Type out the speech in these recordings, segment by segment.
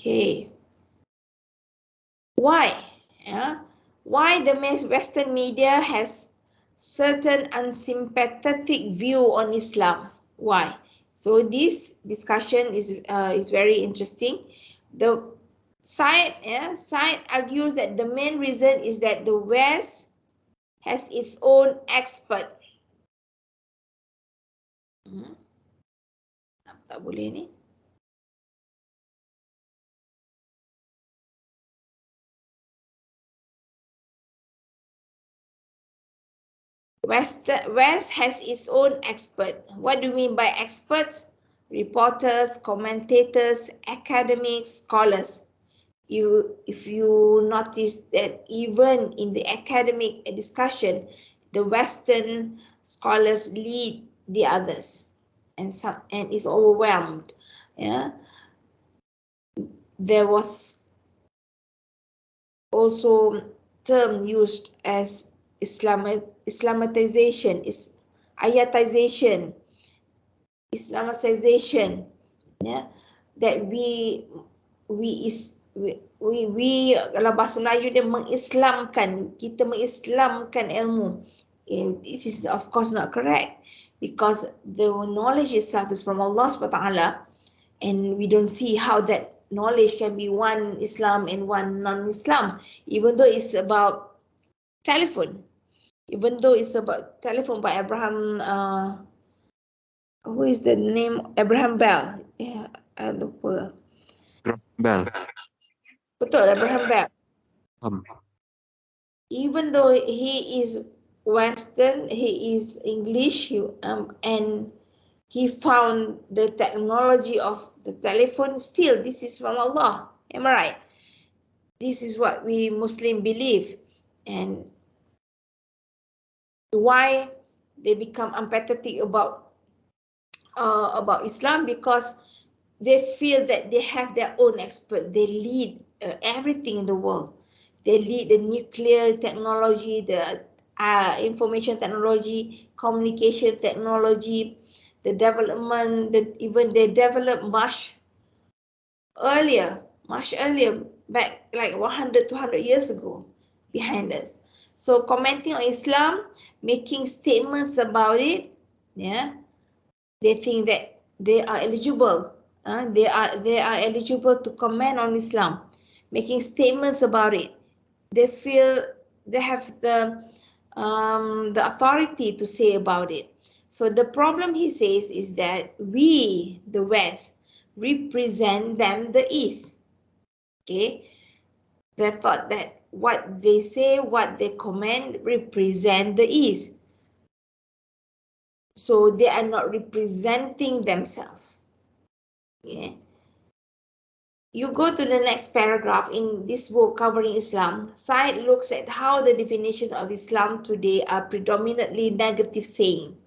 Okay. Why? Yeah. Why the Western media has certain unsympathetic view on Islam? Why? So this discussion is very interesting. The side argues that the main reason is that the West has its own expert. Tak boleh ni. West has its own expert. What do you mean by experts? Reporters, commentators, academics, scholars. If you notice that even in the academic discussion, the Western scholars lead the others, and is overwhelmed. Yeah, there was also term used as Islamization, ayatization, Islamicization. Yeah, that we kalau bahasa Melayu dia mengislamkan, kita mengislamkan ilmu. And this is of course not correct, because the knowledge itself is from Allah SWT, and we don't see how that knowledge can be one Islam and one non-Islam, even though it's about telephone, by Abraham, who is the name? Abraham Bell. Yeah, I lupa. Bell. Betul, Abraham Bell. Even though he is Western, he is English, and he found the technology of the telephone. Still, this is from Allah. Am I right? This is what we Muslim believe, and why they become empathetic about Islam, because they feel that they have their own expert. They lead everything in the world. They lead the nuclear technology, the information technology, communication technology, the development, even they developed much earlier, back like 100, 200 years ago behind us. So commenting on Islam, making statements about it, yeah, they think that they are eligible. They are eligible to comment on Islam, making statements about it. They feel they have the authority to say about it. So the problem, he says, is that we, the West, represent them, the East. Okay, they thought that what they say, what they comment, represent the East. So they are not representing themselves. Yeah. You go to the next paragraph in this book covering Islam. Said looks at how the definitions of Islam today are predominantly negative, saying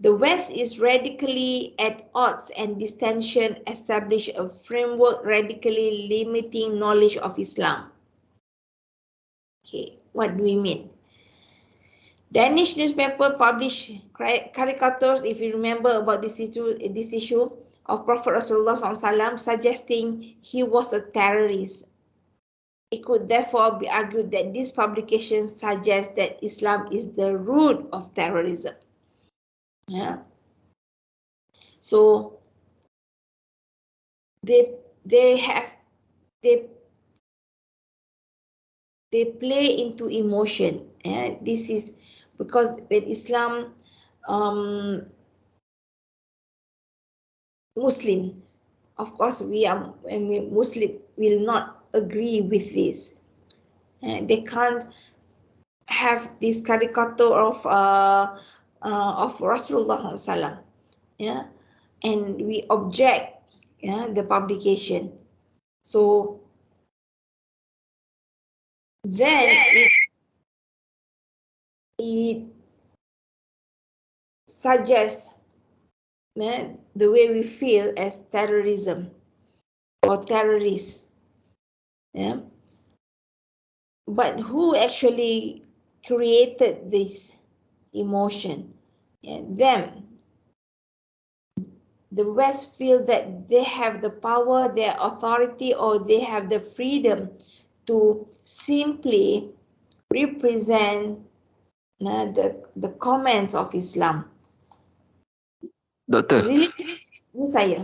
the West is radically at odds, and this tension establish a framework radically limiting knowledge of Islam. Okay, what do we mean? Danish newspaper published caricatures, if you remember, about this issue of Prophet Rasulullah SAW, suggesting he was a terrorist. It could therefore be argued that this publication suggests that Islam is the root of terrorism. Yeah. So they play into emotion. This is because when Islam, Muslim, of course Muslim will not agree with this. They can't have this caricature of Rasulullah SAW. Yeah, and we object, the publication. So then it suggests the way we feel as terrorism or terrorists. Yeah. But who actually created this emotion? Yeah, them. the West feel that they have the power, their authority, or they have the freedom to simply represent the comments of Islam. Doktor, Religion saya.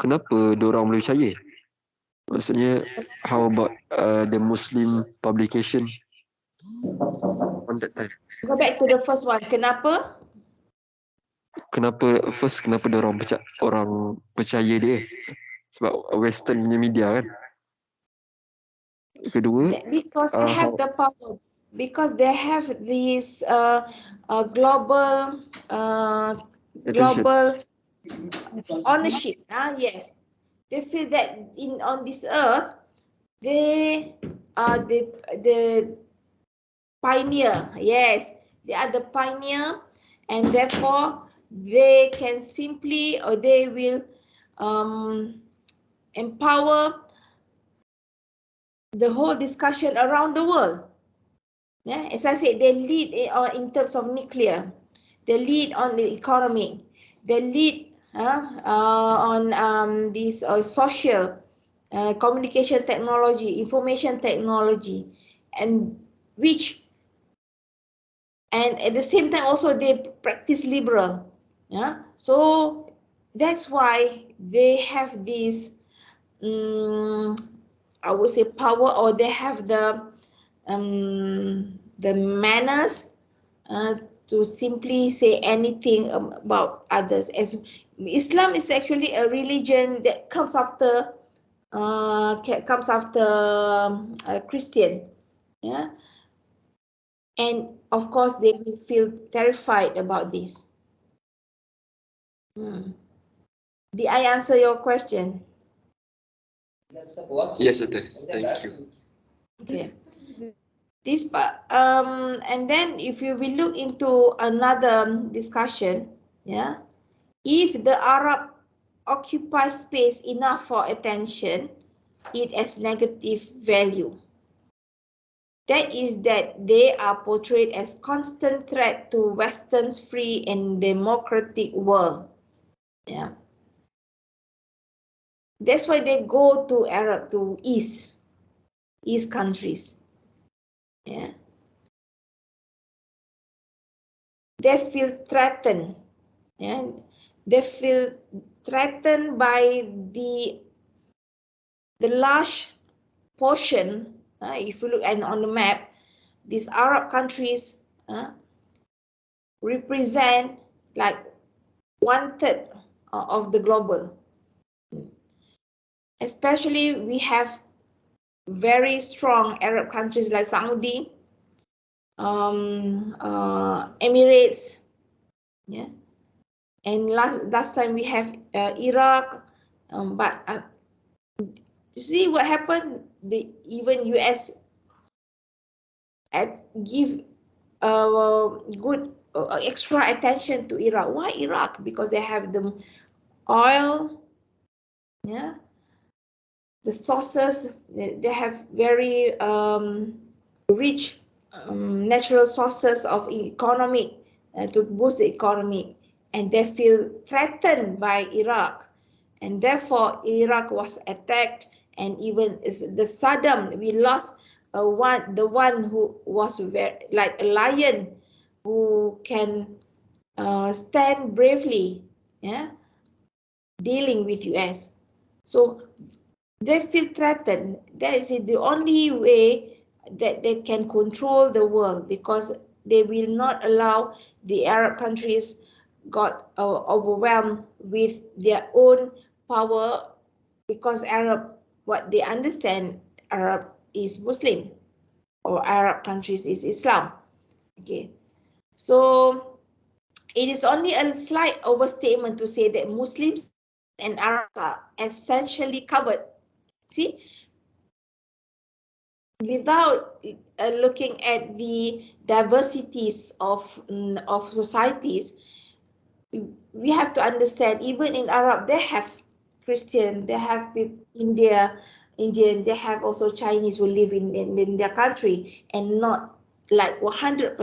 Kenapa diorang boleh percaya? Maksudnya, how about the Muslim publication on that time? Go back to the first one. Kenapa? Kenapa diorang orang percaya dia? Sebab Western punya media kan. Kedua, because they have the power. Because they have this global ownership. Yes, they feel that on this earth they are the pioneer. Yes, they are the pioneer, and therefore they can simply, or they will empower the whole discussion around the world. Yeah, as I said, they lead in terms of nuclear, they lead on the economy, they lead on this social communication technology, information technology, and at the same time also they practice liberal. Yeah, so that's why they have this I would say power, or they have the manners to simply say anything about others. As Islam is actually a religion that comes after Christian, yeah, and of course they will feel terrified about this. Did I answer your question? yes, Doctor. Thank you. Okay. This part, and then if you will look into another discussion, yeah, if the Arab occupies space enough for attention, it has negative value. That is that they are portrayed as constant threat to Western's free and democratic world. Yeah. That's why they go to East countries. Yeah. They feel threatened. Yeah. They feel threatened by the large portion. If you look on the map, these Arab countries represent like 1/3 of the global. Especially we have very strong Arab countries like Saudi, Emirates, yeah, and last time we have Iraq, but see what happened. Even US give good extra attention to Iraq. Why Iraq? Because they have the oil, yeah, the sources. They have very rich natural sources of economic to boost the economy, and they feel threatened by Iraq, and therefore Iraq was attacked, and even the Saddam, we lost the one who was very, like a lion, who can stand bravely, yeah, dealing with US. So they feel threatened. That is the only way that they can control the world, because they will not allow the Arab countries got overwhelmed with their own power, because Arab, what they understand, Arab is Muslim, or Arab countries is Islam. Okay, so it is only a slight overstatement to say that Muslims and Arabs are essentially covered. See, without looking at the diversities of societies, we have to understand, even in Arab, they have Christian, they have Indian, they have also Chinese who live in their country, and not like 100%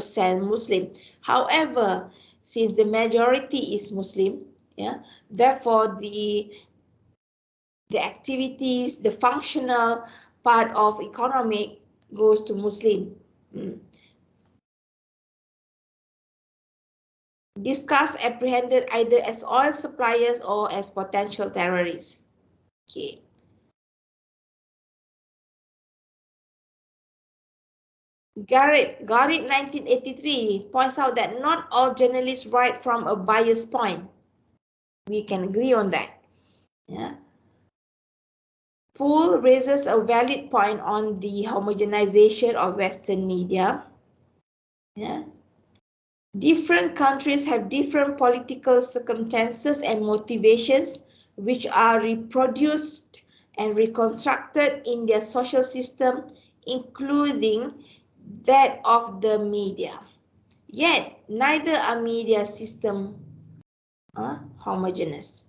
Muslim. However, since the majority is Muslim, Yeah, therefore the activities, the functional part of economic goes to Muslim. Discussed, apprehended either as oil suppliers or as potential terrorists. Okay. Garrett 1983 points out that not all journalists write from a biased point. We can agree on that. Yeah. Poole raises a valid point on the homogenization of Western media. Yeah. Different countries have different political circumstances and motivations which are reproduced and reconstructed in their social system, including that of the media. Yet, neither are media system homogeneous.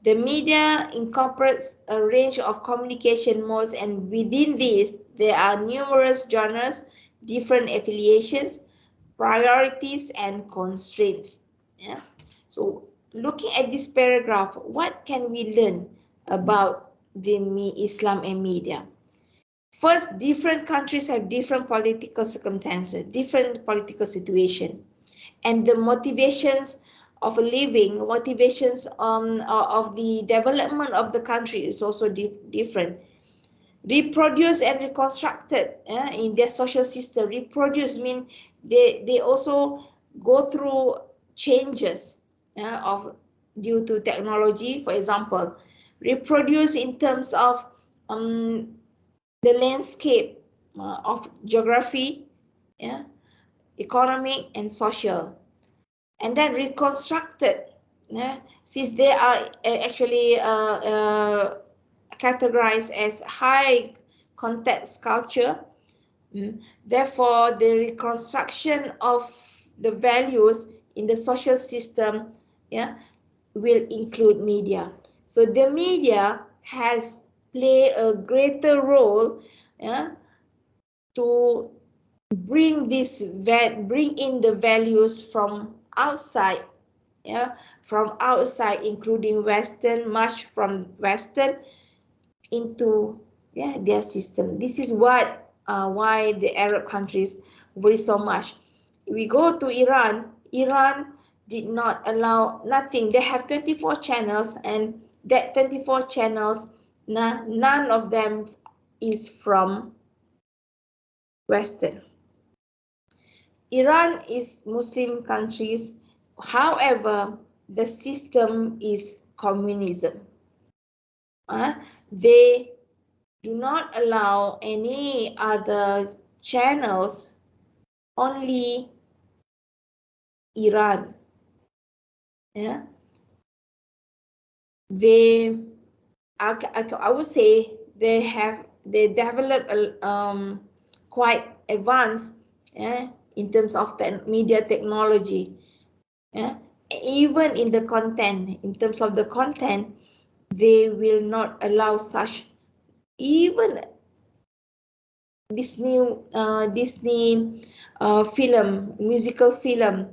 The media incorporates a range of communication modes, and within these, there are numerous genres, different affiliations, priorities, and constraints. Yeah. So, looking at this paragraph, what can we learn about the Islam and media? First, different countries have different political circumstances, different political situation, and the motivations of a living, motivations of the development of the country is also different. Reproduce and reconstructed in their social system. Reproduce mean they also go through changes of due to technology. For example, reproduce in terms of the landscape of geography, yeah, economic and social, and then reconstructed, yeah, since they are actually categorized as high context culture. Therefore, the reconstruction of the values in the social system, yeah, will include media. So the media has played a greater role, yeah, to bring in the values from outside, yeah, from outside, including Western, much from Western into, yeah, their system. This is what why the Arab countries worry so much. We go to Iran. Iran did not allow nothing. They have 24 channels, and that 24 channels, none of them is from Western. Iran is Muslim countries, however, the system is communism. They do not allow any other channels, only Iran. Yeah, they, I would say they develop quite advanced, yeah, in terms of media technology. Yeah, even in the content, in terms of the content, they will not allow such, even Disney film, musical film,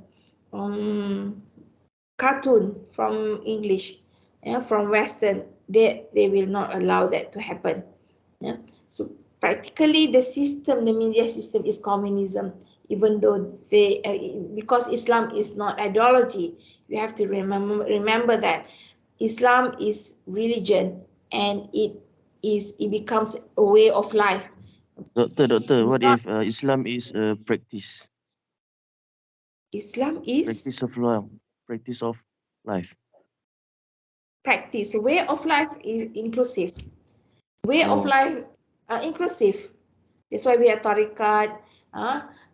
um, cartoon from English, yeah, from Western, they will not allow that to happen. Yeah. So practically the system, the media system is communism, even though they because Islam is not ideology. You have to remember that Islam is religion, and it becomes a way of life. Doctor, what Not if Islam is a practice? Islam is Practice of law, practice of life. practice. Way of life is inclusive. Way of Oh, life inclusive. That's why we have tarikat.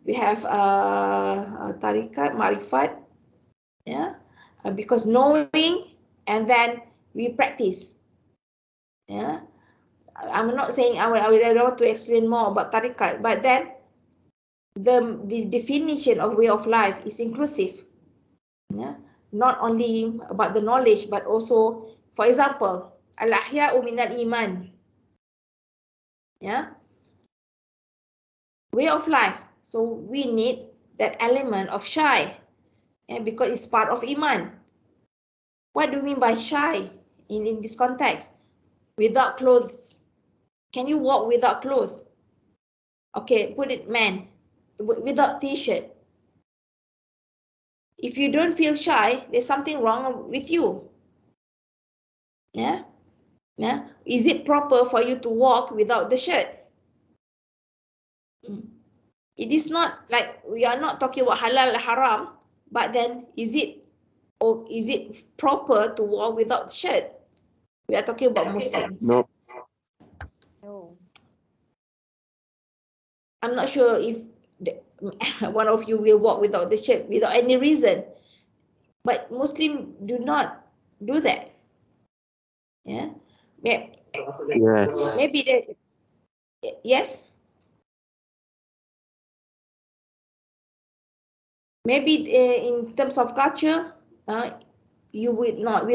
We have tarikat, marifat. Yeah, because knowing, and then we practice. Yeah, I'm not saying I don't want to explain more about tarikat, but then the definition of way of life is inclusive. Yeah, not only about the knowledge, but also, for example, al-ahya'u minal iman. Yeah, way of life. So we need that element of shy, yeah, because it's part of iman. What do you mean by shy in this context? Without clothes. Can you walk without clothes? Okay, put it man, without t-shirt. If you don't feel shy, there's something wrong with you. Yeah? Yeah? Is it proper for you to walk without the shirt? It is not like we are not talking about halal haram, but then is it proper to walk without shirt? We are talking about Muslims. No. No. I'm not sure if one of you will walk without the shirt without any reason, but Muslims do not do that. Yeah, Yes. maybe that. Yes, maybe in terms of culture, you will not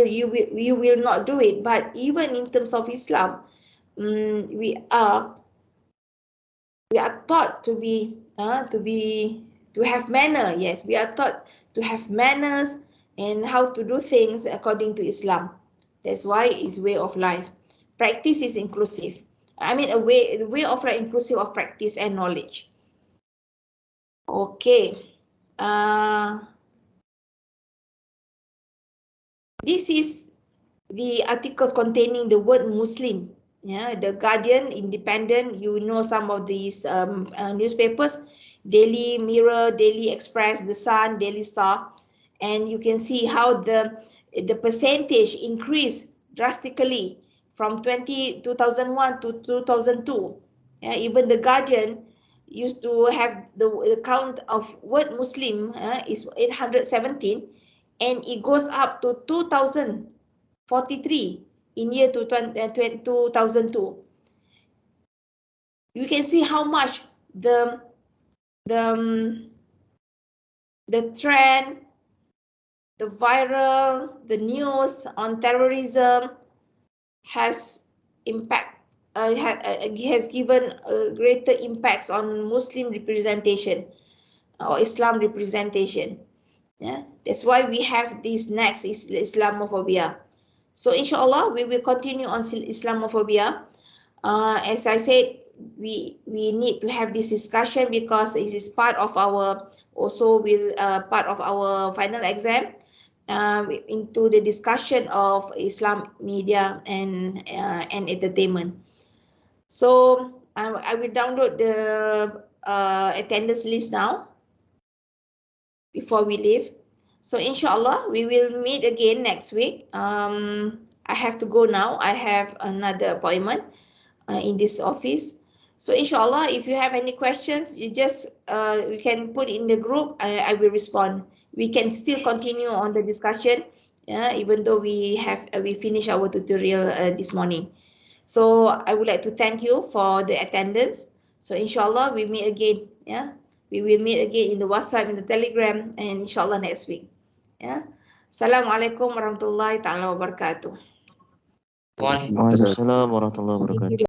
do it. But even in terms of Islam, we are taught to have manner. Yes, we are taught to have manners and how to do things according to Islam. That's why it's way of life. Practice is inclusive. I mean, the way of life inclusive of practice and knowledge. Okay. This is the articles containing the word Muslim. Yeah, the Guardian, Independent, you know some of these newspapers, Daily Mirror, Daily Express, The Sun, Daily Star, and you can see how the percentage increased drastically from 2001 to 2002. Yeah, even the Guardian used to have the count of word Muslim is 817, and it goes up to 2043 in year 2002. You can see how much the the the trend, the viral, the news on terrorism has impact has given greater impacts on Muslim representation or Islam representation. Yeah, that's why we have this next Islamophobia. So inshallah, we will continue on Islamophobia. As I said, we need to have this discussion because it is part of our also with part of our final exam into the discussion of Islam media and entertainment. So I will download the attendance list now before we leave. So inshallah, we will meet again next week. I have to go now. I have another appointment in this office. So inshallah, if you have any questions, you can put in the group. I will respond. We can still continue on the discussion, even though we finish our tutorial this morning. So I would like to thank you for the attendance. So inshallah, we meet again. Yeah, we will meet again in the WhatsApp, in the Telegram, and inshallah next week. Yeah. Assalamualaikum warahmatullahi taala wabarakatuh. Waalaikumsalam warahmatullahi wabarakatuh.